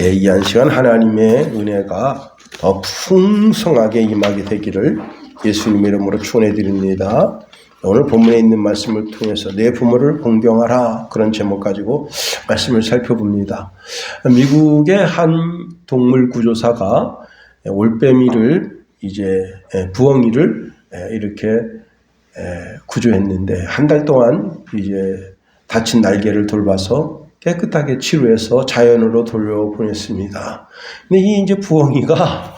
예기한 시간 하나님의 은혜가 더 풍성하게 임하게 되기를 예수님의 이름으로 축원해드립니다. 오늘 본문에 있는 말씀을 통해서 내 부모를 공경하라, 그런 제목 가지고 말씀을 살펴봅니다. 미국의 한 동물 구조사가 올빼미를 부엉이를 이렇게 구조했는데 한 달 동안 다친 날개를 돌봐서 깨끗하게 치료해서 자연으로 돌려보냈습니다. 근데 이 부엉이가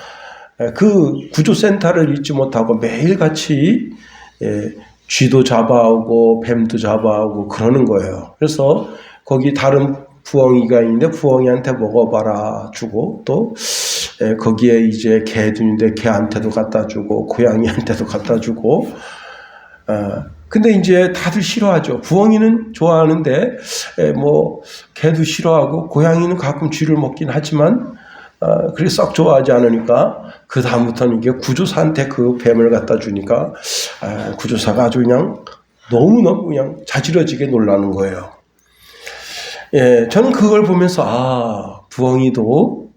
그 구조센터를 잊지 못하고 매일같이 쥐도 잡아오고 뱀도 잡아오고 그러는 거예요. 그래서 거기 다른 부엉이가 있는데 부엉이한테 먹어봐라 주고, 또 거기에 개도 있는데 개한테도 갖다 주고 고양이한테도 갖다 주고, 근데 다들 싫어하죠. 부엉이는 좋아하는데 개도 싫어하고 고양이는 가끔 쥐를 먹긴 하지만 그렇게 썩 좋아하지 않으니까 그 다음부터는 구조사한테 그 뱀을 갖다 주니까 구조사가 아주 그냥 너무너무 그냥 자지러지게 놀라는 거예요. 저는 그걸 보면서 부엉이도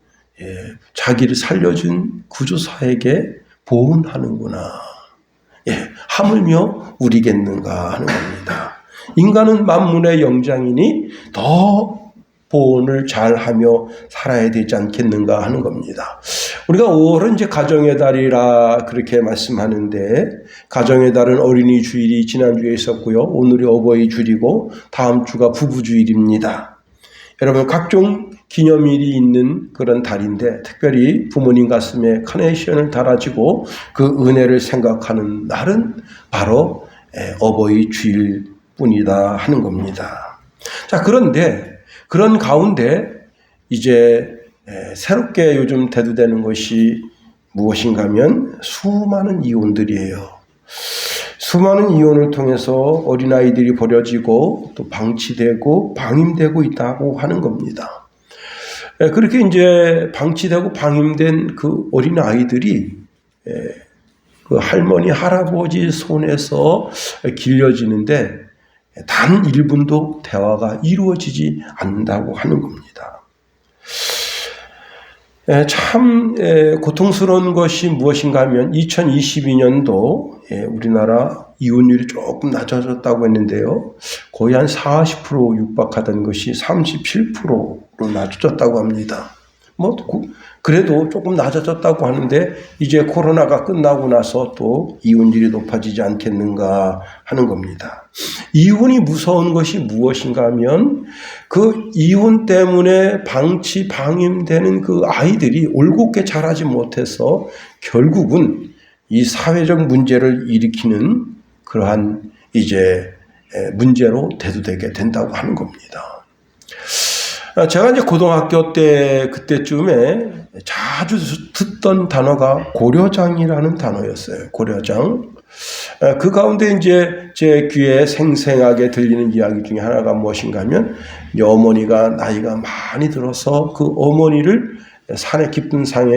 자기를 살려준 구조사에게 보응하는구나. 하물며 우리겠는가 하는 겁니다. 인간은 만문의 영장이니 더 보온을 잘하며 살아야 되지 않겠는가 하는 겁니다. 우리가 5월은 가정의 달이라 그렇게 말씀하는데, 가정의 달은 어린이 주일이 지난주에 있었고요. 오늘이 어버이 주일이고 다음 주가 부부 주일입니다. 여러분, 각종 기념일이 있는 그런 달인데 특별히 부모님 가슴에 카네이션을 달아주고 그 은혜를 생각하는 날은 바로 어버이 주일 뿐이다 하는 겁니다. 자, 그런데 그런 가운데 새롭게 요즘 대두되는 것이 무엇인가 하면 수많은 이혼들이에요. 수많은 이혼을 통해서 어린아이들이 버려지고 또 방치되고 방임되고 있다고 하는 겁니다. 그렇게 방치되고 방임된 그 어린아이들이 그 할머니 할아버지 손에서 길려지는데 단 1분도 대화가 이루어지지 않는다고 하는 겁니다. 참 고통스러운 것이 무엇인가 하면 2022년도 우리나라 이혼율이 조금 낮아졌다고 했는데요. 거의 한 40% 육박하던 것이 37%로 낮아졌다고 합니다. 그래도 조금 낮아졌다고 하는데 이제 코로나가 끝나고 나서 또 이혼율이 높아지지 않겠는가 하는 겁니다. 이혼이 무서운 것이 무엇인가 하면 그 이혼 때문에 방임되는 그 아이들이 올곧게 자라지 못해서 결국은 이 사회적 문제를 일으키는 그러한 문제로 대두되게 된다고 하는 겁니다. 제가 고등학교 때 그때쯤에 자주 듣던 단어가 고려장이라는 단어였어요. 고려장. 그 가운데 제 귀에 생생하게 들리는 이야기 중에 하나가 무엇인가 하면 어머니가 나이가 많이 들어서 그 어머니를 산의 깊은 상에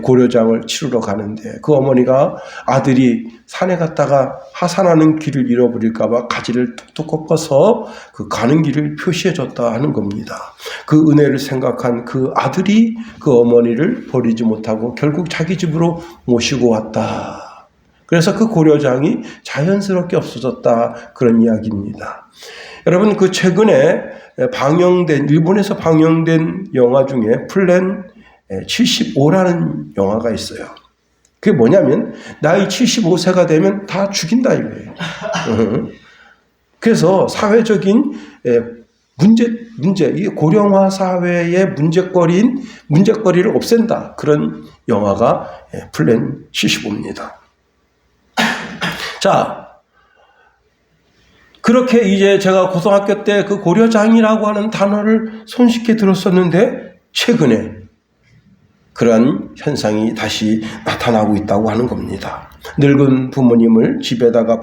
고려장을 치르러 가는데 그 어머니가 아들이 산에 갔다가 하산하는 길을 잃어버릴까봐 가지를 툭툭 꺾어서 그 가는 길을 표시해줬다 하는 겁니다. 그 은혜를 생각한 그 아들이 그 어머니를 버리지 못하고 결국 자기 집으로 모시고 왔다. 그래서 그 고려장이 자연스럽게 없어졌다, 그런 이야기입니다. 여러분, 그 최근에 일본에서 방영된 영화 중에 플랜 75라는 영화가 있어요. 그게 뭐냐면 나이 75세가 되면 다 죽인다 이거예요. 그래서 사회적인 문제, 이 고령화 사회의 문제거리를 없앤다, 그런 영화가 플랜 75입니다. 자, 그렇게 제가 고등학교 때 그 고려장이라고 하는 단어를 손쉽게 들었었는데 최근에 그러한 현상이 다시 나타나고 있다고 하는 겁니다. 늙은 부모님을 집에다가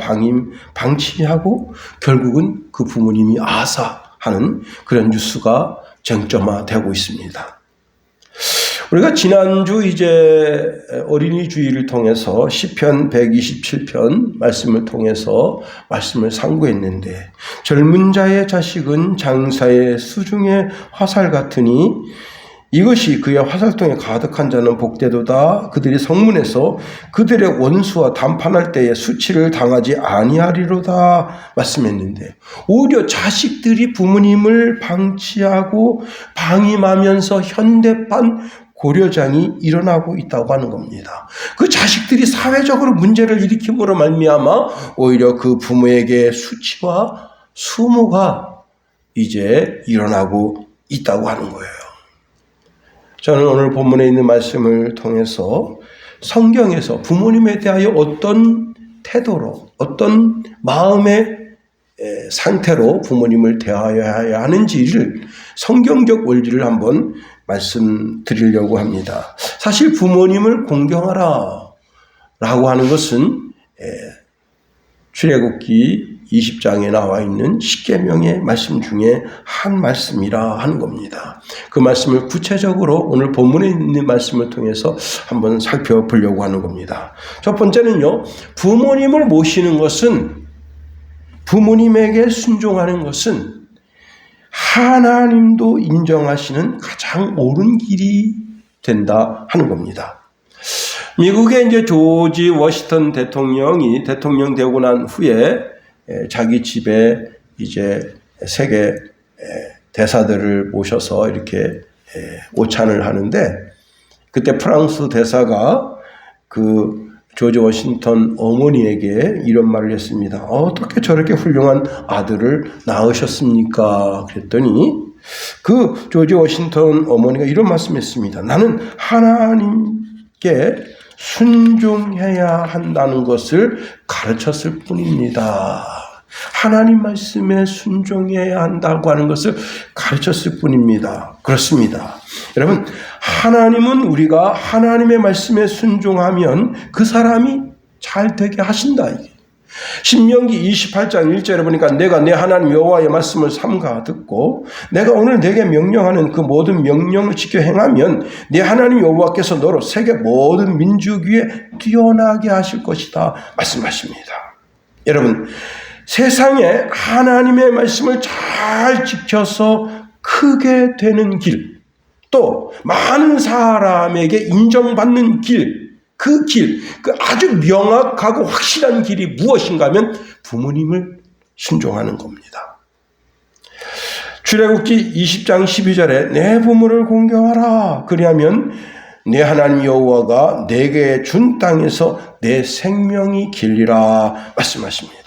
방치하고 결국은 그 부모님이 아사하는 그런 뉴스가 쟁점화되고 있습니다. 우리가 지난주 어린이 주일을 통해서 시편 127편 말씀을 통해서 말씀을 상고했는데, 젊은 자의 자식은 장사의 수중의 화살 같으니 이것이 그의 화살통에 가득한 자는 복되도다. 그들이 성문에서 그들의 원수와 담판할 때에 수치를 당하지 아니하리로다 말씀했는데, 오히려 자식들이 부모님을 방치하고 방임하면서 현대판 고려장이 일어나고 있다고 하는 겁니다. 그 자식들이 사회적으로 문제를 일으킴으로 말미암아 오히려 그 부모에게 수치와 수모가 이제 일어나고 있다고 하는 거예요. 저는 오늘 본문에 있는 말씀을 통해서 성경에서 부모님에 대하여 어떤 태도로, 어떤 마음의 상태로 부모님을 대하여야 하는지를, 성경적 원리를 한번 말씀드리려고 합니다. 사실 부모님을 공경하라 라고 하는 것은 출애굽기 20장에 나와 있는 십계명의 말씀 중에 한 말씀이라 하는 겁니다. 그 말씀을 구체적으로 오늘 본문에 있는 말씀을 통해서 한번 살펴보려고 하는 겁니다. 첫 번째는요, 부모님을 모시는 것은, 부모님에게 순종하는 것은 하나님도 인정하시는 가장 옳은 길이 된다 하는 겁니다. 미국의 이제 조지 워싱턴 대통령이 대통령 되고 난 후에 자기 집에 이제 세계 대사들을 모셔서 이렇게 오찬을 하는데, 그때 프랑스 대사가 그 조지 워싱턴 어머니에게 이런 말을 했습니다. 어떻게 저렇게 훌륭한 아들을 낳으셨습니까? 그랬더니 그 조지 워싱턴 어머니가 이런 말씀했습니다. 나는 하나님께 순종해야 한다는 것을 가르쳤을 뿐입니다. 하나님 말씀에 순종해야 한다고 하는 것을 가르쳤을 뿐입니다. 그렇습니다. 여러분, 하나님은 우리가 하나님의 말씀에 순종하면 그 사람이 잘 되게 하신다. 신명기 28장 1절에 보니까 내가 내 하나님 여호와의 말씀을 삼가 듣고 내가 오늘 내게 명령하는 그 모든 명령을 지켜 행하면 내 하나님 여호와께서 너로 세계 모든 민족 위에 뛰어나게 하실 것이다 말씀하십니다. 여러분, 세상에 하나님의 말씀을 잘 지켜서 크게 되는 길, 또 많은 사람에게 인정받는 길, 그 아주 명확하고 확실한 길이 무엇인가 하면 부모님을 순종하는 겁니다. 출애굽기 20장 12절에 내 부모를 공경하라. 그리하면 내 하나님 여호와가 내게 준 땅에서 내 생명이 길리라 말씀하십니다.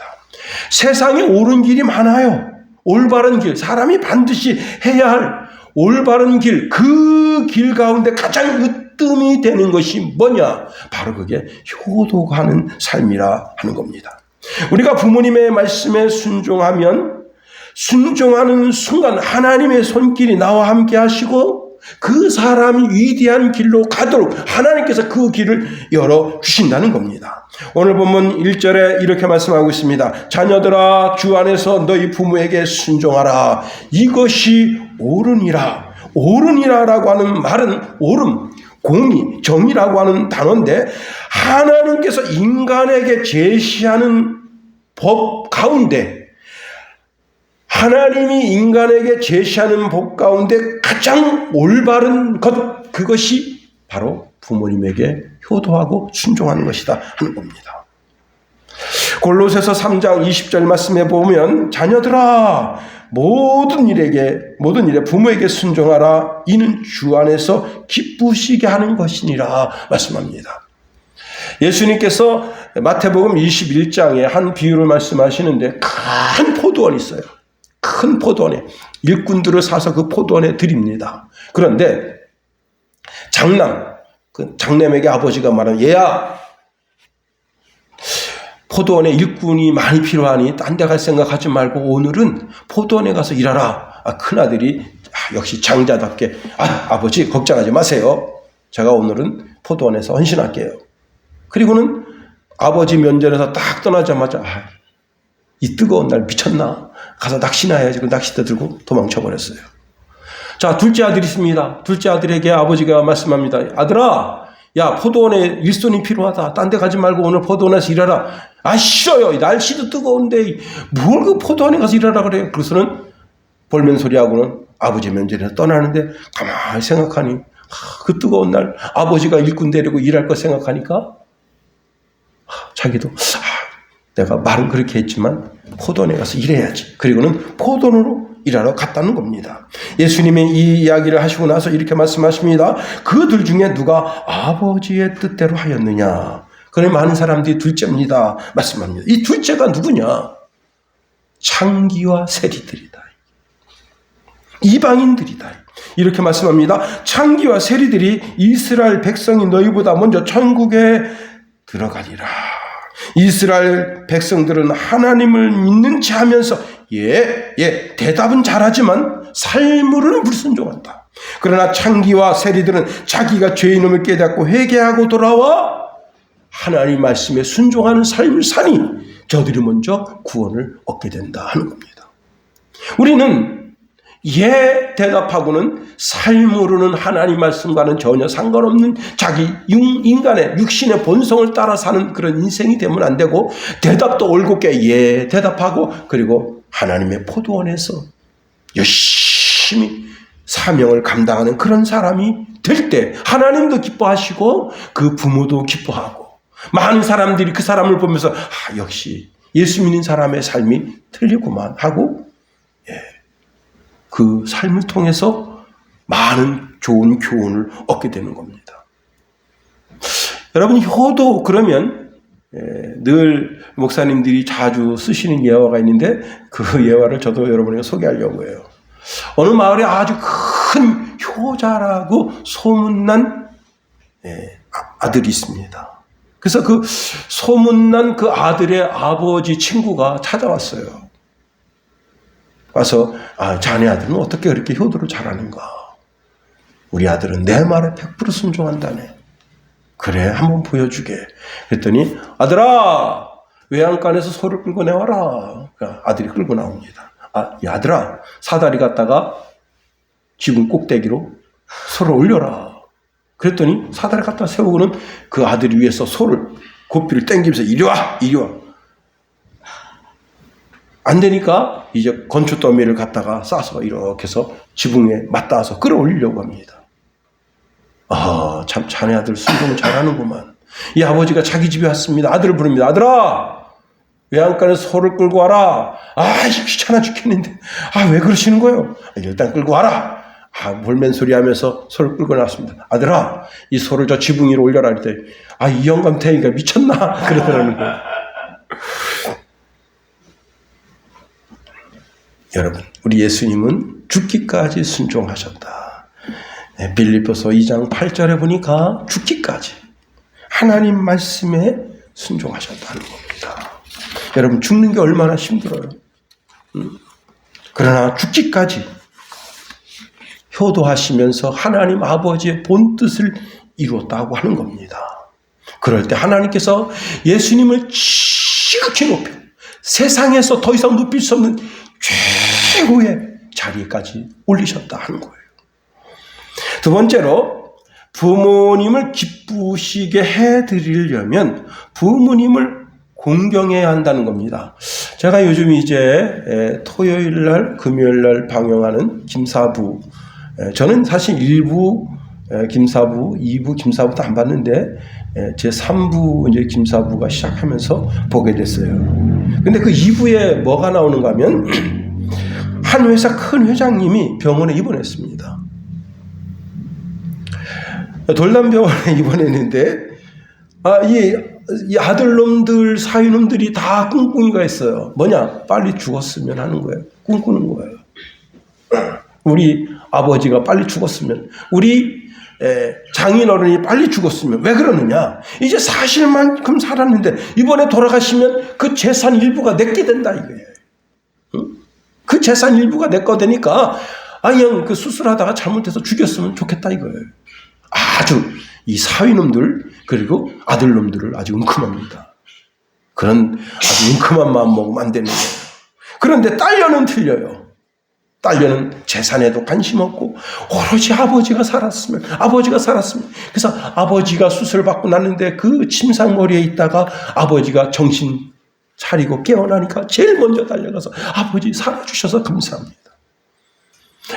세상에 옳은 길이 많아요. 올바른 길, 사람이 반드시 해야 할 올바른 길, 그 길 가운데 가장 으뜸이 되는 것이 뭐냐? 바로 그게 효도하는 삶이라 하는 겁니다. 우리가 부모님의 말씀에 순종하면 순종하는 순간 하나님의 손길이 나와 함께 하시고 그 사람이 위대한 길로 가도록 하나님께서 그 길을 열어주신다는 겁니다. 오늘 본문 1절에 이렇게 말씀하고 있습니다. 자녀들아, 주 안에서 너희 부모에게 순종하라. 이것이 옳으니라. 옳으니라라고 하는 말은 옳음, 공의, 정의라고 하는 단어인데, 하나님께서 인간에게 제시하는 법 가운데, 하나님이 인간에게 제시하는 법 가운데 가장 올바른 것, 그것이 바로 부모님에게 효도하고 순종하는 것이다 하는 겁니다. 골로새서 3장 20절 말씀에 보면 자녀들아 모든 일에 부모에게 순종하라. 이는 주 안에서 기쁘시게 하는 것이니라 말씀합니다. 예수님께서 마태복음 21장에 한 비유를 말씀하시는데, 큰 포도원이 있어요. 큰 포도원에 일꾼들을 사서 그 포도원에 드립니다. 그런데 그 장남에게 아버지가 말하면, 얘야, 포도원에 일꾼이 많이 필요하니 딴 데 갈 생각하지 말고 오늘은 포도원에 가서 일하라. 큰아들이 역시 장자답게, 아버지 걱정하지 마세요. 제가 오늘은 포도원에서 헌신할게요. 그리고는 아버지 면전에서 딱 떠나자마자 이 뜨거운 날 미쳤나? 가서 낚시나 해야지. 그 낚싯대 들고 도망쳐 버렸어요. 자, 둘째 아들이 있습니다. 둘째 아들에게 아버지가 말씀합니다. 아들아, 야, 포도원에 일손이 필요하다. 딴 데 가지 말고 오늘 포도원에서 일하라. 싫어요. 날씨도 뜨거운데 뭘 그 포도원에 가서 일하라 그래요. 그래서는 볼멘 소리하고는 아버지 면전에서 떠나는데 가만히 생각하니 그 뜨거운 날 아버지가 일꾼 데리고 일할 거 생각하니까 자기도 내가 말은 그렇게 했지만 포도원에 가서 일해야지. 그리고는 포도원으로 일하러 갔다는 겁니다. 예수님이 이 이야기를 하시고 나서 이렇게 말씀하십니다. 그들 중에 누가 아버지의 뜻대로 하였느냐. 그래 많은 사람들이 둘째입니다. 말씀합니다. 이 둘째가 누구냐? 창기와 세리들이다. 이방인들이다. 이렇게 말씀합니다. 창기와 세리들이 이스라엘 백성이 너희보다 먼저 천국에 들어가리라. 이스라엘 백성들은 하나님을 믿는 체 하면서 대답은 잘하지만 삶으로는 불순종한다. 그러나 창기와 세리들은 자기가 죄인임을 깨닫고 회개하고 돌아와 하나님 말씀에 순종하는 삶을 사니 저들이 먼저 구원을 얻게 된다 하는 겁니다. 우리는 대답하고는 삶으로는 하나님 말씀과는 전혀 상관없는 자기 인간의 육신의 본성을 따라 사는 그런 인생이 되면 안 되고, 대답도 올곧게 대답하고, 그리고 하나님의 포도원에서 열심히 사명을 감당하는 그런 사람이 될 때 하나님도 기뻐하시고 그 부모도 기뻐하고 많은 사람들이 그 사람을 보면서 역시 예수 믿는 사람의 삶이 틀리구만 하고 그 삶을 통해서 많은 좋은 교훈을 얻게 되는 겁니다. 여러분, 효도 그러면 늘 목사님들이 자주 쓰시는 예화가 있는데 그 예화를 저도 여러분에게 소개하려고 해요. 어느 마을에 아주 큰 효자라고 소문난 아들이 있습니다. 그래서 그 소문난 그 아들의 아버지 친구가 찾아왔어요. 와서 자네 아들은 어떻게 그렇게 효도를 잘하는가? 우리 아들은 내 말에 100% 순종한다네. 그래, 한번 보여주게. 그랬더니 아들아, 외양간에서 소를 끌고 내와라. 아들이 끌고 나옵니다. 이 아들아, 사다리 갖다가 지붕 꼭대기로 소를 올려라. 그랬더니 사다리 갖다 세우고는 그 아들이 위에서 소를 고삐를 당기면서 이리 와. 안 되니까 이제 건초 더미를 갖다가 싸서 이렇게 해서 지붕에 맞닿아서 끌어올리려고 합니다. 참 자네 아들 순종을 잘하는구만. 이 아버지가 자기 집에 왔습니다. 아들을 부릅니다. 아들아, 외양간에서 소를 끌고 와라. 귀찮아 죽겠는데. 왜 그러시는 거예요? 일단 끌고 와라. 볼멘 소리 하면서 소를 끌고 나왔습니다. 아들아, 이 소를 저 지붕 위로 올려라. 그랬더니 이 영감탱이가 미쳤나? 그러더라는 거예요. 여러분, 우리 예수님은 죽기까지 순종하셨다. 빌립보서 2장 8절에 보니까 죽기까지 하나님 말씀에 순종하셨다는 겁니다. 여러분, 죽는 게 얼마나 힘들어요. 그러나 죽기까지 효도하시면서 하나님 아버지의 본뜻을 이루었다고 하는 겁니다. 그럴 때 하나님께서 예수님을 지극히 높여 세상에서 더 이상 높일 수 없는 최고의 자리까지 올리셨다 하는 거예요. 두 번째로, 부모님을 기쁘시게 해드리려면 부모님을 공경해야 한다는 겁니다. 제가 요즘 이제 토요일날, 금요일날 방영하는 김사부, 저는 사실 1부 김사부, 2부 김사부도 안 봤는데 제 3부 이제 김사부가 시작하면서 보게 됐어요. 근데 그 2부에 뭐가 나오는가 하면 한 회사 큰 회장님이 병원에 입원했습니다. 돌담병원에 입원했는데 이 아들놈들, 사위놈들이 다 꿍꿍이가 있어요. 뭐냐? 빨리 죽었으면 하는 거예요. 꿈꾸는 거예요. 우리 아버지가 빨리 죽었으면, 우리 장인어른이 빨리 죽었으면. 왜 그러느냐? 이제 사실만큼 살았는데 이번에 돌아가시면 그 재산 일부가 내게 된다 이거예요. 그 재산 일부가 내 거 되니까 그냥 그 수술하다가 잘못해서 죽였으면 좋겠다 이거예요. 아주 이 사위놈들 그리고 아들놈들을 아주 은큼합니다. 그런 아주 은큼한 마음 먹으면 안 되는 거예요. 그런데 딸녀는 틀려요. 딸녀는 재산에도 관심 없고 오로지 아버지가 살았으면. 그래서 아버지가 수술받고 났는데 그 침상머리에 있다가 아버지가 정신 차리고 깨어나니까 제일 먼저 달려가서 아버지 살아주셔서 감사합니다.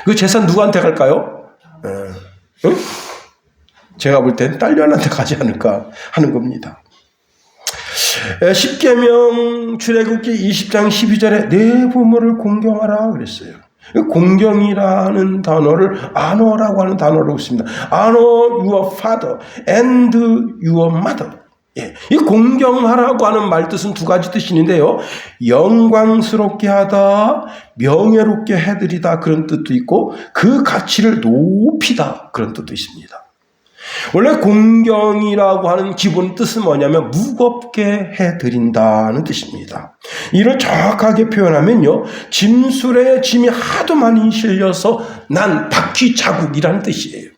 그 재산 누구한테 갈까요? 응? 제가 볼 땐 딸년한테 가지 않을까 하는 겁니다. 십계명 출애굽기 20장 12절에 내 부모를 공경하라 그랬어요. 공경이라는 단어를 honor라고 하는 단어로 있습니다. honor your father and your mother. 예, 이 공경하라고 하는 말 뜻은 두 가지 뜻이 있는데요. 영광스럽게 하다, 명예롭게 해드리다 그런 뜻도 있고 그 가치를 높이다 그런 뜻도 있습니다. 원래 공경이라고 하는 기본 뜻은 뭐냐면 무겁게 해드린다는 뜻입니다. 이를 정확하게 표현하면요, 짐술에 짐이 하도 많이 실려서 난 바퀴 자국이라는 뜻이에요.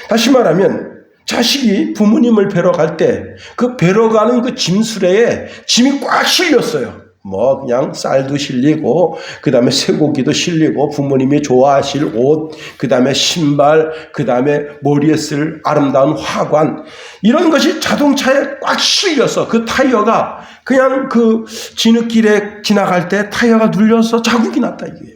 다시 말하면 자식이 부모님을 뵈러 갈 때 그 뵈러 가는 그 짐수레에 짐이 꽉 실렸어요. 뭐 그냥 쌀도 실리고 그 다음에 쇠고기도 실리고 부모님이 좋아하실 옷, 그 다음에 신발, 그 다음에 머리에 쓸 아름다운 화관, 이런 것이 자동차에 꽉 실려서 그 타이어가 그냥 그 진흙길에 지나갈 때 타이어가 눌려서 자국이 났다 이게.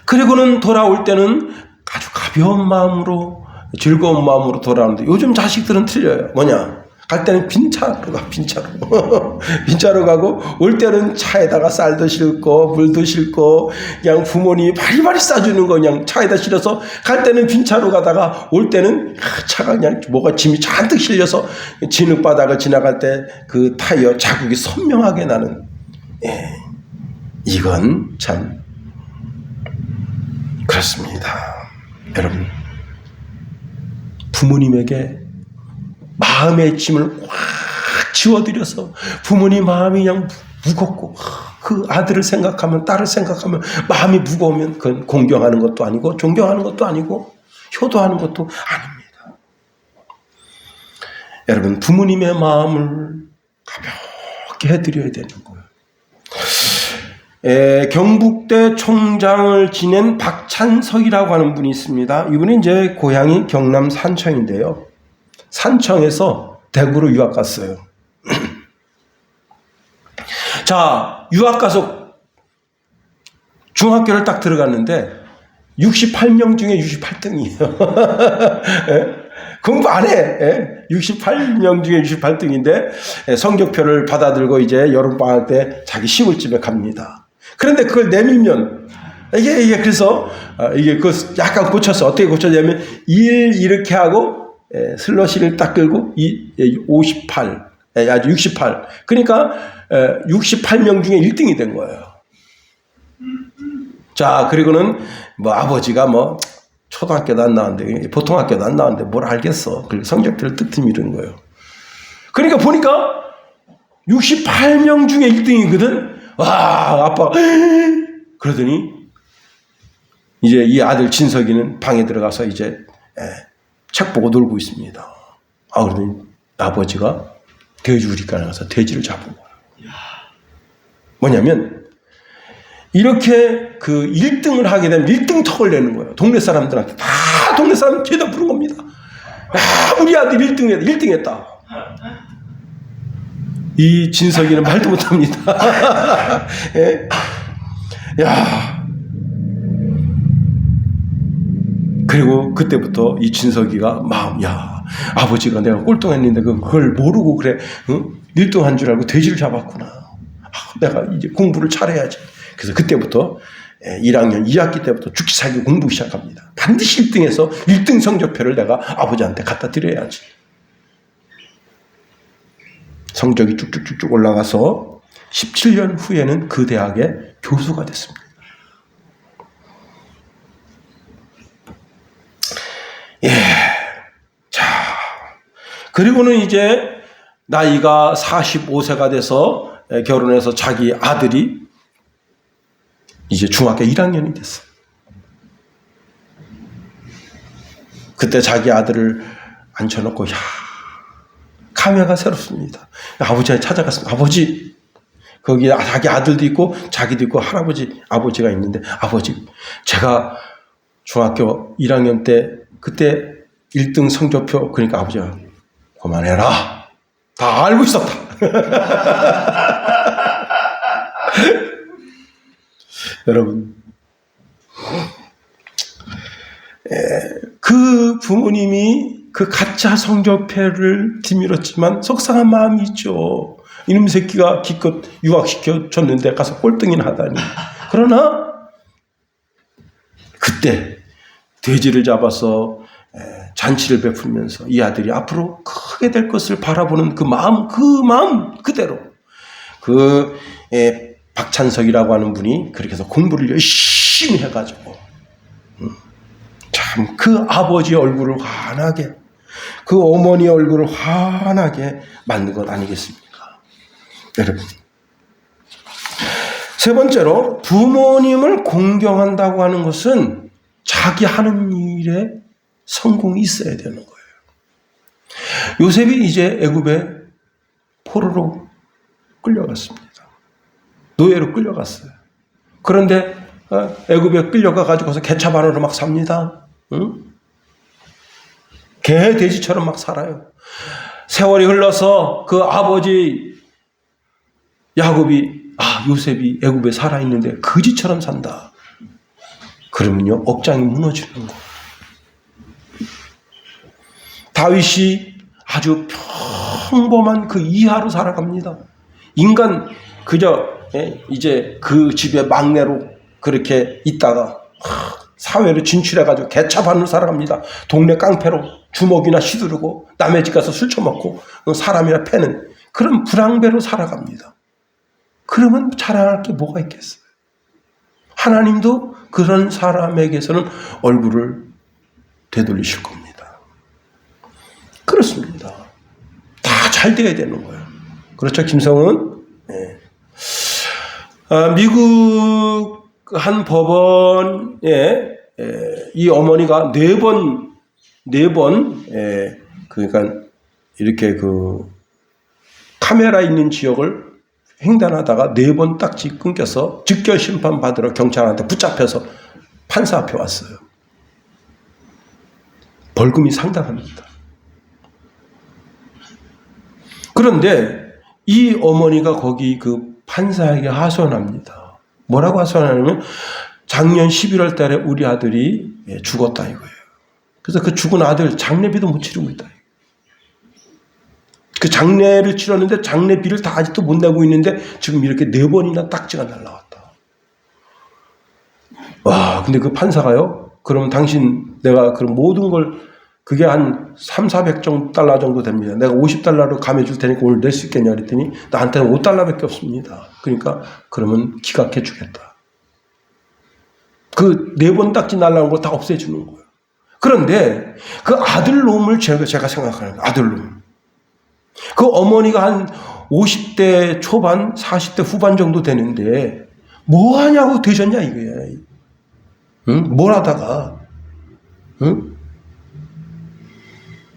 그리고는 돌아올 때는 아주 가벼운 마음으로, 즐거운 마음으로 돌아오는데 요즘 자식들은 틀려요. 뭐냐? 갈 때는 빈차로 가, 빈차로. 빈차로 가고, 올 때는 차에다가 쌀도 싣고, 물도 싣고, 그냥 부모님이 바리바리 싸주는 거 그냥 차에다 실어서, 갈 때는 빈차로 가다가, 올 때는 차가 그냥 뭐가 짐이 잔뜩 실려서, 진흙바닥을 지나갈 때 그 타이어 자국이 선명하게 나는, 예. 이건 참, 그렇습니다. 여러분, 부모님에게 마음의 짐을 확 지워드려서 부모님 마음이 그냥 무겁고 그 아들을 생각하면, 딸을 생각하면 마음이 무거우면 그건 공경하는 것도 아니고 존경하는 것도 아니고 효도하는 것도 아닙니다. 여러분, 부모님의 마음을 가볍게 해드려야 되는 거예요. 경북대 총장을 지낸 박찬석이라고 하는 분이 있습니다. 이분이 이제 고향이 경남 산청인데요. 산청에서 대구로 유학 갔어요. 자, 유학 가서 중학교를 딱 들어갔는데 68명 중에 68등이에요. 공부 안 해. 68명 중에 68등인데 성적표를 받아들고 이제 여름방학 때 자기 시골집에 갑니다. 그런데 그걸 내밀면 이게 그래서 이게 그 약간 고쳤어. 어떻게 고쳤냐면 1 이렇게 하고 슬러시를 딱 끌고 58, 아주 68. 그러니까 68명 중에 1등이 된 거예요. 자, 그리고는 뭐 아버지가 뭐 초등학교도 안 나왔는데 보통 학교도 안 나왔는데 뭘 알겠어. 그리고 성적표를 뜩 미루는 거예요. 그러니까 보니까 68명 중에 1등이거든. 와, 아빠. 그러더니 이제 이 아들 진석이는 방에 들어가서 이제 책 보고 놀고 있습니다. 그러더니 아버지가 돼지우리간에 가서 돼지를 잡은 거예요. 뭐냐면 이렇게 그 1등을 하게 되면 1등 턱을 내는 거예요. 동네 사람들한테 다 동네 사람 죄다 부른 겁니다. 우리 아들 1등 했다. 1등 했다. 이 진석이는 말도 못합니다. 예? 야. 그리고 그때부터 이 진석이가 아버지가 내가 꼴등했는데 그걸 모르고 그래, 응? 1등 한 줄 알고 돼지를 잡았구나. 내가 이제 공부를 잘해야지. 그래서 그때부터 1학년 2학기 때부터 죽기 살기 공부 시작합니다. 반드시 1등해서 1등 성적표를 내가 아버지한테 갖다 드려야지. 성적이 쭉쭉쭉쭉 올라가서 17년 후에는 그 대학의 교수가 됐습니다. 예. 자, 그리고는 이제 나이가 45세가 돼서 결혼해서 자기 아들이 이제 중학교 1학년이 됐어요. 그때 자기 아들을 앉혀놓고 감회가 새롭습니다. 아버지한테 찾아갔습니다. 아버지, 거기 자기 아들도 있고 자기도 있고 아버지가 있는데, 아버지, 제가 중학교 1학년 때 그때 1등 성적표, 그러니까 아버지가 그만해라. 다 알고 있었다. 여러분, 그 부모님이 그 가짜 성적표를 뒤밀었지만 속상한 마음이 있죠. 이놈 새끼가 기껏 유학시켜줬는데 가서 꼴등이나 하다니. 그러나 그때 돼지를 잡아서 잔치를 베풀면서 이 아들이 앞으로 크게 될 것을 바라보는 그 마음 그대로 박찬석이라고 하는 분이 그렇게 해서 공부를 열심히 해가지고 참 그 아버지의 얼굴을 환하게, 그 어머니의 얼굴을 환하게 만든 것 아니겠습니까? 여러분, 세 번째로 부모님을 공경한다고 하는 것은 자기 하는 일에 성공이 있어야 되는 거예요. 요셉이 이제 애굽의 포로로 끌려갔습니다. 노예로 끌려갔어요. 그런데 애굽에 끌려가 가지고서 개차반으로 막 삽니다. 응? 개 돼지처럼 막 살아요. 세월이 흘러서 그 아버지 야곱이 요셉이 애굽에 살아있는데 거지처럼 산다. 그러면요 억장이 무너지는 거예요. 다윗이 아주 평범한 그 이하로 살아갑니다. 인간 그저 이제 그 집의 막내로 그렇게 있다가 사회로 진출해가지고 개차반으로 살아갑니다. 동네 깡패로 주먹이나 휘두르고 남의 집 가서 술 처먹고 사람이나 패는 그런 불황배로 살아갑니다. 그러면 자랑할 게 뭐가 있겠어요? 하나님도 그런 사람에게서는 얼굴을 되돌리실 겁니다. 그렇습니다. 다 잘 돼야 되는 거예요. 그렇죠, 김성은? 네. 미국 한 법원에 이 어머니가 네 번 그러니까 이렇게 그 카메라 있는 지역을 횡단하다가 4번 딱지 끊겨서 즉결 심판 받으러 경찰한테 붙잡혀서 판사 앞에 왔어요. 벌금이 상당합니다. 그런데 이 어머니가 거기 그 판사에게 하소연합니다. 뭐라고 하소연하냐면 작년 11월 달에 우리 아들이 죽었다 이거예요. 그래서 그 죽은 아들 장례비도 못 치르고 있다. 그 장례를 치렀는데 장례비를 다 아직도 못 내고 있는데 지금 이렇게 4번이나 딱지가 날라왔다. 와, 근데 그 판사가요, 그러면 당신 내가 그럼 모든 걸 그게 한 300~400 달러 정도 됩니다. 내가 $50로 감해줄 테니까 오늘 낼 수 있겠냐 그랬더니 나한테는 $5밖에 없습니다. 그러니까 그러면 기각해 주겠다. 그 4번 딱지 날라온 거 다 없애주는 거예요. 그런데 그 아들놈을 제가 생각하는 거예요. 아들놈. 그 어머니가 한 50대 초반, 40대 후반 정도 되는데 뭐 하냐고 되셨냐 이거야. 응? 뭘 하다가 응?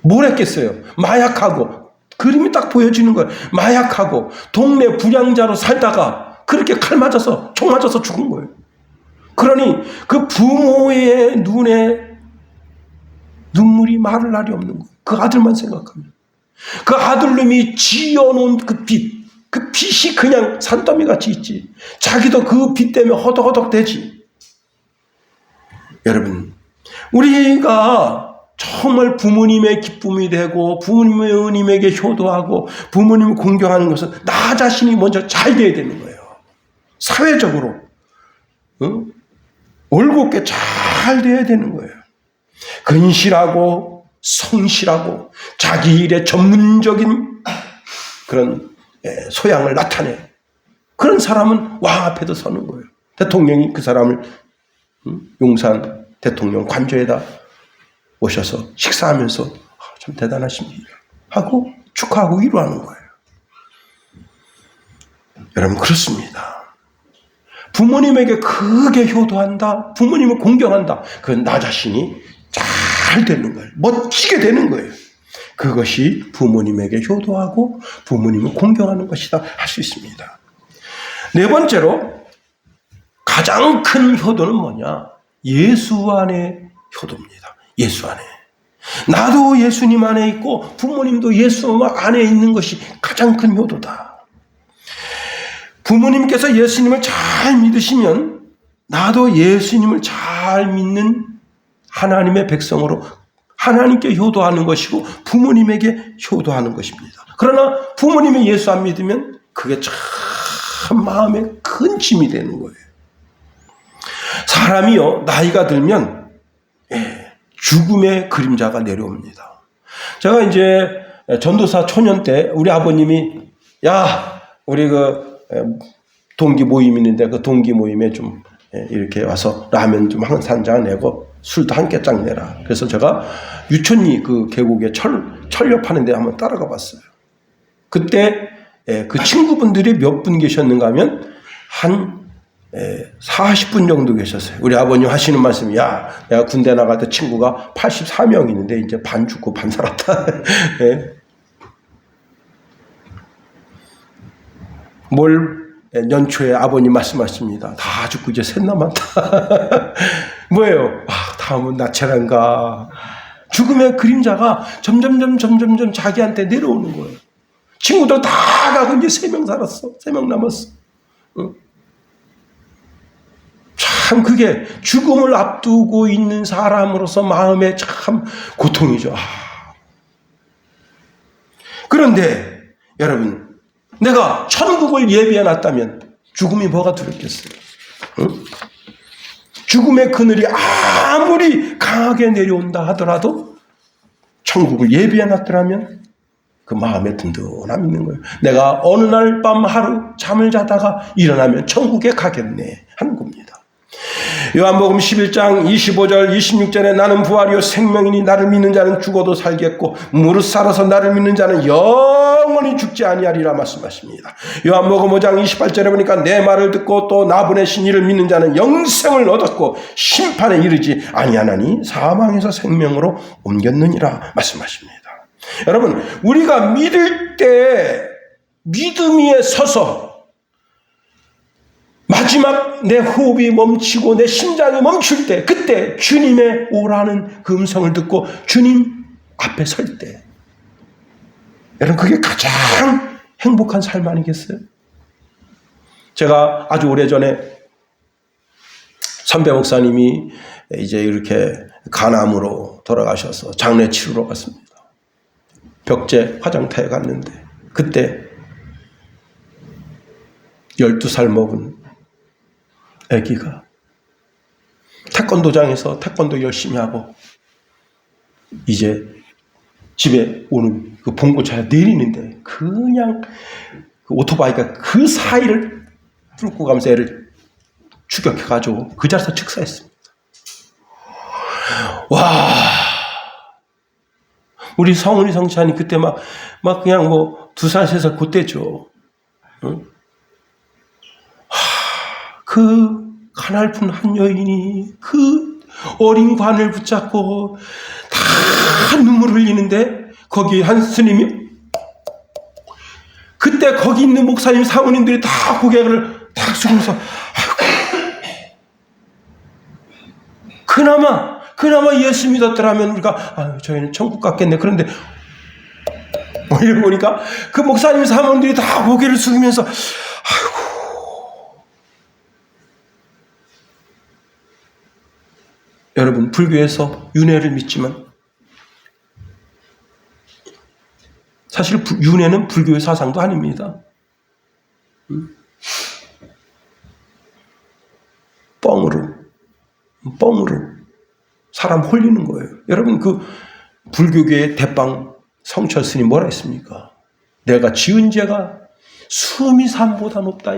뭘 했겠어요? 마약하고, 그림이 딱 보여지는 거예요. 마약하고 동네 불량자로 살다가 그렇게 칼 맞아서 총 맞아서 죽은 거예요. 그러니 그 부모의 눈에 눈물이 마를 날이 없는 거예요. 그 아들만 생각하면. 그 아들놈이 지어놓은 그 빛이 그냥 산더미 같이 있지. 자기도 그 빛 때문에 허덕허덕 되지. 여러분, 우리가 정말 부모님의 기쁨이 되고 부모님에게 효도하고 부모님을 공경하는 것은 나 자신이 먼저 잘 돼야 되는 거예요. 사회적으로 응? 올곧게 잘 돼야 되는 거예요. 근실하고 성실하고 자기 일에 전문적인 그런 소양을 나타내. 그런 사람은 왕 앞에도 서는 거예요. 대통령이 그 사람을 용산 대통령 관저에다 오셔서 식사하면서 참 대단하십니다 하고 축하하고 위로하는 거예요. 여러분, 그렇습니다. 부모님에게 크게 효도한다, 부모님을 공경한다, 그건 나 자신이 잘 되는 거예요. 멋지게 되는 거예요. 그것이 부모님에게 효도하고 부모님을 공경하는 것이다 할 수 있습니다. 네 번째로 가장 큰 효도는 뭐냐? 예수 안의 효도입니다. 예수 안에. 나도 예수님 안에 있고 부모님도 예수 안에 있는 것이 가장 큰 효도다. 부모님께서 예수님을 잘 믿으시면 나도 예수님을 잘 믿는 하나님의 백성으로 하나님께 효도하는 것이고 부모님에게 효도하는 것입니다. 그러나 부모님이 예수 안 믿으면 그게 참 마음에 큰 짐이 되는 거예요. 사람이요, 나이가 들면 죽음의 그림자가 내려옵니다. 제가 이제 전도사 초년 때 우리 아버님이 우리 동기 모임 있는데 그 동기 모임에 좀 이렇게 와서 라면 좀 한 잔 내고 술도 한 깨짝 내라. 그래서 제가 유천리 그 계곡에 철렵 하는데 한번 따라가 봤어요. 그때 그 친구분들이 몇 분 계셨는가 하면 한 40분 정도 계셨어요. 우리 아버님 하시는 말씀이 내가 군대 나갈 때 친구가 84명 있는데 이제 반 죽고 반 살았다. 연초에 아버님 말씀하십니다. 다 죽고 이제 셋 남았다. 뭐예요? 다음은 나체란가. 죽음의 그림자가 점점 자기한테 내려오는 거예요. 친구들 다 가고 이제 3명 살았어. 3명 남았어. 참 그게 죽음을 앞두고 있는 사람으로서 마음에 참 고통이죠. 그런데 여러분, 내가 천국을 예비해 놨다면 죽음이 뭐가 두렵겠어요? 죽음의 그늘이 아무리 강하게 내려온다 하더라도 천국을 예비해 놨더라면 그 마음에 든든함이 있는 거예요. 내가 어느 날 밤 하루 잠을 자다가 일어나면 천국에 가겠네 하는 겁니다. 요한복음 11장 25절 26절에 나는 부활이요 생명이니 나를 믿는 자는 죽어도 살겠고 무릇 살아서 나를 믿는 자는 영원히 죽지 아니하리라 말씀하십니다. 요한복음 5장 28절에 보니까 내 말을 듣고 또 나 보내신 이를 믿는 자는 영생을 얻었고 심판에 이르지 아니하나니 사망에서 생명으로 옮겼느니라 말씀하십니다. 여러분, 우리가 믿을 때 믿음 위에 서서 마지막 내 호흡이 멈추고 내 심장이 멈출 때, 그때 주님의 오라는 그 음성을 듣고 주님 앞에 설 때, 여러분 그게 가장 행복한 삶 아니겠어요? 제가 아주 오래전에 선배 목사님이 이제 이렇게 간암으로 돌아가셔서 장례 치르러 갔습니다. 벽제 화장터에 갔는데 그때 12살 먹은 아기가 태권도장에서 태권도 열심히 하고 이제 집에 오는 그 봉고차에 내리는데 그냥 그 오토바이가 그 사이를 뚫고 가면서 애를 추격해가지고 그 자리에서 즉사했습니다. 와, 우리 성은이 성찬이 그때 막 그냥 2살 3살 그때죠. 응? 그 가냘픈 한 여인이 그 어린 관을 붙잡고 다 눈물을 흘리는데 거기 한 스님이 그때 거기 있는 목사님 사모님들이 다 고개를 딱 숙이면서 그나마 예수 믿었더라면 우리가 저희는 천국 갔겠네. 그런데 이러고 보니까 그 목사님 사모님들이 다 고개를 숙이면서 여러분, 불교에서 윤회를 믿지만 사실 윤회는 불교의 사상도 아닙니다. 뻥으로 사람 홀리는 거예요. 여러분, 그 불교계의 대빵 성철 스님 뭐라 했습니까? 내가 지은 죄가 수미산보다 높다.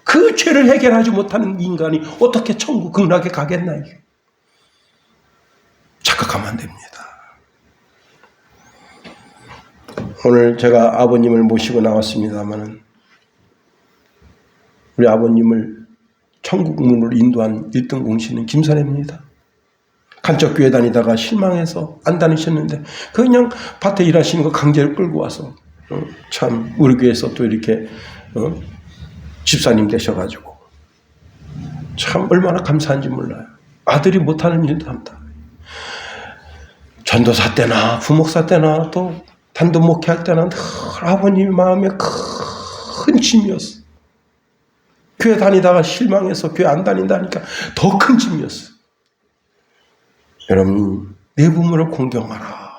그 죄를 해결하지 못하는 인간이 어떻게 천국 극락에 가겠나. 착각하면 안 됩니다. 오늘 제가 아버님을 모시고 나왔습니다마는 우리 아버님을 천국 문으로 인도한 1등 공신은 김사래입니다. 간척교회 다니다가 실망해서 안 다니셨는데 그냥 밭에 일하시는 거 강제로 끌고 와서 참 우리 교회에서 또 이렇게 집사님 되셔가지고 참 얼마나 감사한지 몰라요. 아들이 못하는 일도 합니다. 전도사 때나 부목사 때나 또 단독 목회할 때나 늘 아버님 마음에 큰 짐이었어. 교회 다니다가 실망해서 교회 안 다닌다니까 더 큰 짐이었어요. 여러분, 내 부모를 공경하라.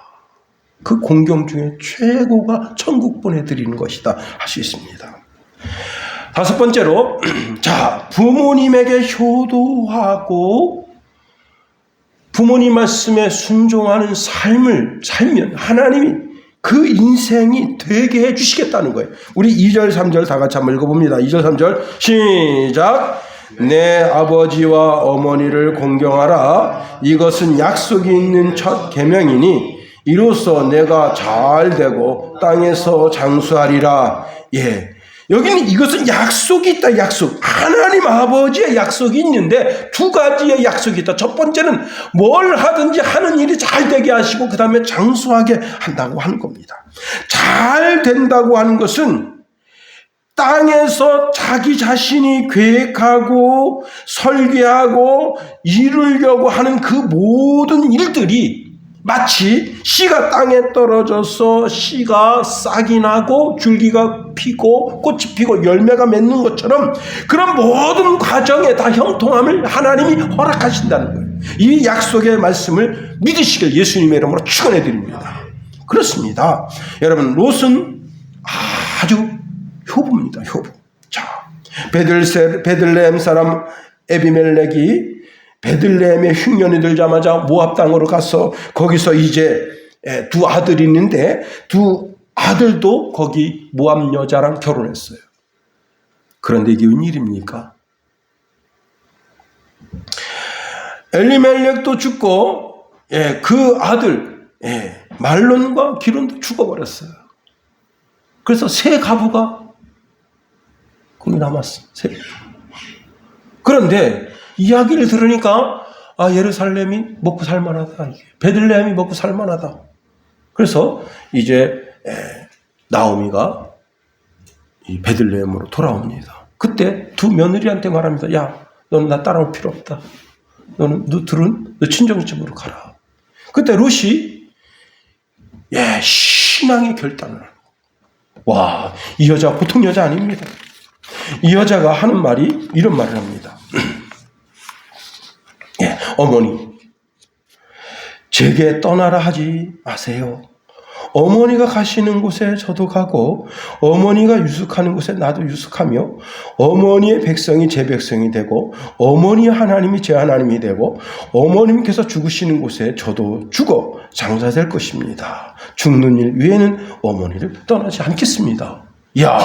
그 공경 중에 최고가 천국 보내드리는 것이다 할 수 있습니다. 다섯 번째로, 자, 부모님에게 효도하고 부모님 말씀에 순종하는 삶을 살면 하나님이 그 인생이 되게 해주시겠다는 거예요. 우리 2절 3절 다 같이 한번 읽어봅니다. 2절 3절 시작. 내 아버지와 어머니를 공경하라. 이것은 약속이 있는 첫 계명이니 이로써 내가 잘 되고 땅에서 장수하리라. 예. 여기는 이것은 약속이 있다. 약속. 하나님 아버지의 약속이 있는데 두 가지의 약속이 있다. 첫 번째는 뭘 하든지 하는 일이 잘 되게 하시고 그 다음에 장수하게 한다고 하는 겁니다. 잘 된다고 하는 것은 땅에서 자기 자신이 계획하고 설계하고 이루려고 하는 그 모든 일들이 마치 씨가 땅에 떨어져서 씨가 싹이 나고 줄기가 피고 꽃이 피고 열매가 맺는 것처럼 그런 모든 과정에 다 형통함을 하나님이 허락하신다는 거예요. 이 약속의 말씀을 믿으시길 예수님의 이름으로 축원해 드립니다. 그렇습니다. 여러분, 롯은 아주 효부입니다. 효부. 자, 베들레헴 사람 에비멜렉이 베들레헴에 흉년이 들자마자 모압 땅으로 가서 거기서 이제 두 아들이 있는데 두 아들도 거기 모압 여자랑 결혼했어요. 그런데 이게 웬일입니까? 엘리멜렉도 죽고 그 아들 말론과 기론도 죽어버렸어요. 그래서 세 가부가 거기 남았어. 그런데 이야기를 들으니까 예루살렘이 먹고 살만하다. 베들레헴이 먹고 살만하다. 그래서 이제 나오미가 이 베들레헴으로 돌아옵니다. 그때 두 며느리한테 말합니다. 야, 너는 나 따라올 필요 없다. 너들은 너 친정집으로 가라. 그때 롯이 신앙의 결단을 하는 거예요. 와, 이 여자 보통 여자 아닙니다. 이 여자가 하는 말이 이런 말을 합니다. 어머니, 제게 떠나라 하지 마세요. 어머니가 가시는 곳에 저도 가고 어머니가 유숙하는 곳에 나도 유숙하며 어머니의 백성이 제 백성이 되고 어머니의 하나님이 제 하나님이 되고 어머님께서 죽으시는 곳에 저도 죽어 장사될 것입니다. 죽는 일 외에는 어머니를 떠나지 않겠습니다. 야,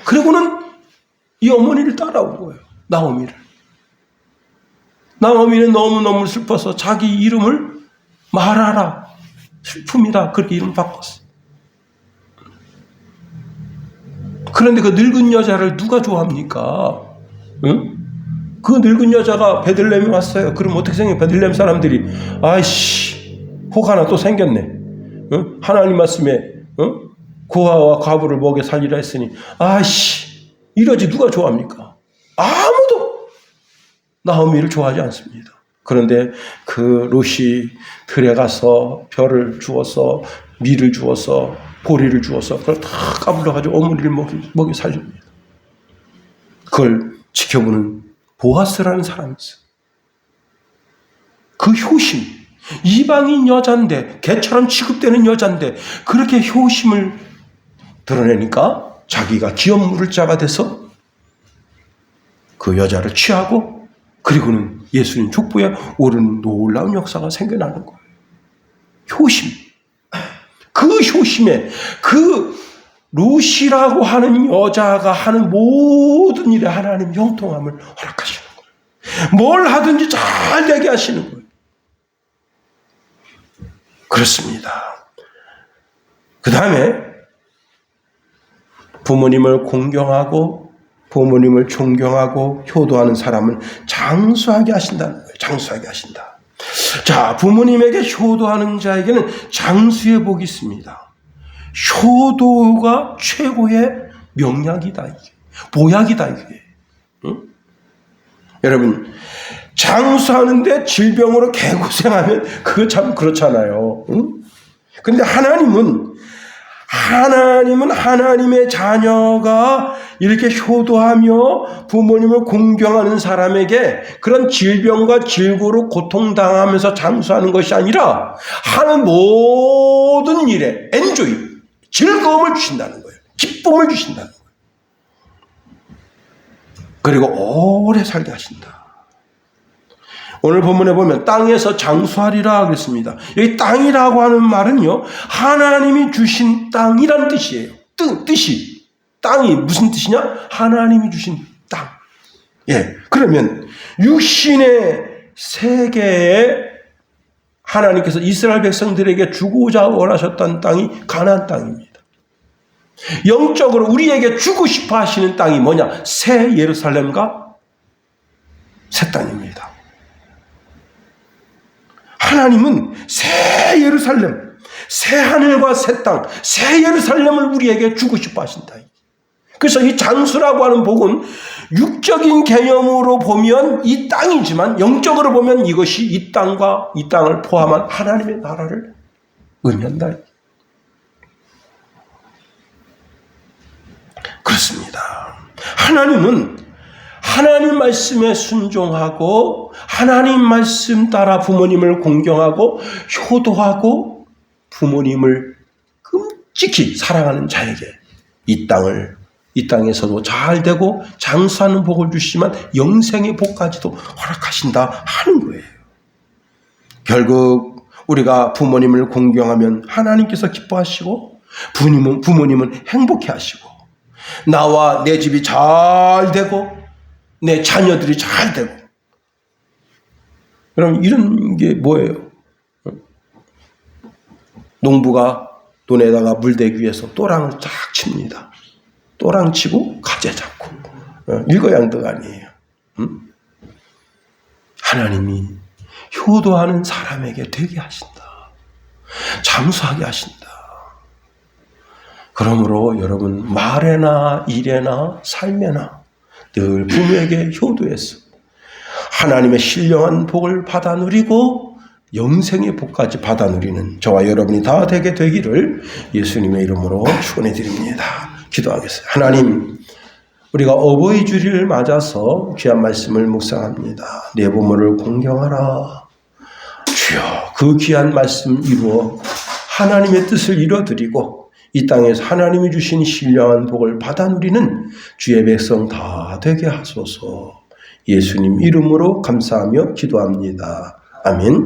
그리고는 이 어머니를 따라온 거예요. 나오미는 너무너무 슬퍼서 자기 이름을 말하라. 슬픔이다. 그렇게 이름 바꿨어. 그런데 그 늙은 여자를 누가 좋아합니까? 응? 그 늙은 여자가 베들레헴에 왔어요. 그럼 어떻게 생겨요? 베들레헴 사람들이 아이씨 혹 하나 또 생겼네. 응? 하나님 말씀에 고아와 과부를 먹여 살리라 했으니 아이씨 이러지 누가 좋아합니까? 아무도 나오미를 좋아하지 않습니다. 그런데 그 롯이 들에 가서 별을 주어서 밀을 주어서 보리를 주어서 그걸 다 까불러가지고 어머니를 먹여 살립니다. 그걸 지켜보는 보아스라는 사람이 있어요. 그 효심, 이방인 여잔데 개처럼 취급되는 여잔데 그렇게 효심을 드러내니까 자기가 기업 물을 자가 돼서 그 여자를 취하고 그리고는 예수님 족보에 오르는 놀라운 역사가 생겨나는 거예요. 효심. 그 효심에 그 롯이라고 하는 여자가 하는 모든 일에 하나님 형통함을 허락하시는 거예요. 뭘 하든지 잘 되게 하시는 거예요. 그렇습니다. 그 다음에 부모님을 공경하고 부모님을 존경하고 효도하는 사람은 장수하게 하신다는 거예요. 장수하게 하신다. 자, 부모님에게 효도하는 자에게는 장수의 복이 있습니다. 효도가 최고의 명약이다. 이게. 보약이다. 이게. 응? 여러분, 장수하는데 질병으로 개고생하면 그거 참 그렇잖아요. 응? 근데 하나님은 하나님은 하나님의 자녀가 이렇게 효도하며 부모님을 공경하는 사람에게 그런 질병과 질고로 고통당하면서 장수하는 것이 아니라 하는 모든 일에 엔조이, 즐거움을 주신다는 거예요. 기쁨을 주신다는 거예요. 그리고 오래 살게 하신다. 오늘 본문에 보면 땅에서 장수하리라 그랬습니다. 여기 땅이라고 하는 말은요, 하나님이 주신 땅이란 뜻이에요. 뜻이. 땅이 무슨 뜻이냐? 하나님이 주신 땅. 예. 그러면 육신의 세계에 하나님께서 이스라엘 백성들에게 주고자 원하셨던 땅이 가나안 땅입니다. 영적으로 우리에게 주고 싶어 하시는 땅이 뭐냐? 새 예루살렘과 새 땅입니다. 하나님은 새 예루살렘, 새 하늘과 새 땅, 새 예루살렘을 우리에게 주고 싶어 하신다. 그래서 이 장수라고 하는 복은 육적인 개념으로 보면 이 땅이지만 영적으로 보면 이것이 이 땅과 이 땅을 포함한 하나님의 나라를 의미한다. 그렇습니다. 하나님은 하나님 말씀에 순종하고 하나님 말씀 따라 부모님을 공경하고 효도하고 부모님을 끔찍히 사랑하는 자에게 이 땅에서도 잘 되고 장수하는 복을 주시지만 영생의 복까지도 허락하신다 하는 거예요. 결국 우리가 부모님을 공경하면 하나님께서 기뻐하시고 부모님은 행복해 하시고 나와 내 집이 잘 되고 내 자녀들이 잘 되고. 그럼 이런 게 뭐예요? 농부가 논에다가 물대기 위해서 또랑을 쫙 칩니다. 또랑 치고 가재 잡고. 일거양득 아니에요. 하나님이 효도하는 사람에게 되게 하신다. 장수하게 하신다. 그러므로 여러분 말에나 일에나 삶에나 늘 부모에게 효도해서 하나님의 신령한 복을 받아 누리고 영생의 복까지 받아 누리는 저와 여러분이 다 되게 되기를 예수님의 이름으로 축원해 드립니다. 기도하겠습니다. 하나님, 우리가 어버이 주일을 맞아서 귀한 말씀을 묵상합니다. 내 부모를 공경하라. 주여, 그 귀한 말씀 이루어 하나님의 뜻을 이뤄드리고 이 땅에서 하나님이 주신 신령한 복을 받아 누리는 주의 백성 다 되게 하소서. 예수님 이름으로 감사하며 기도합니다. 아멘.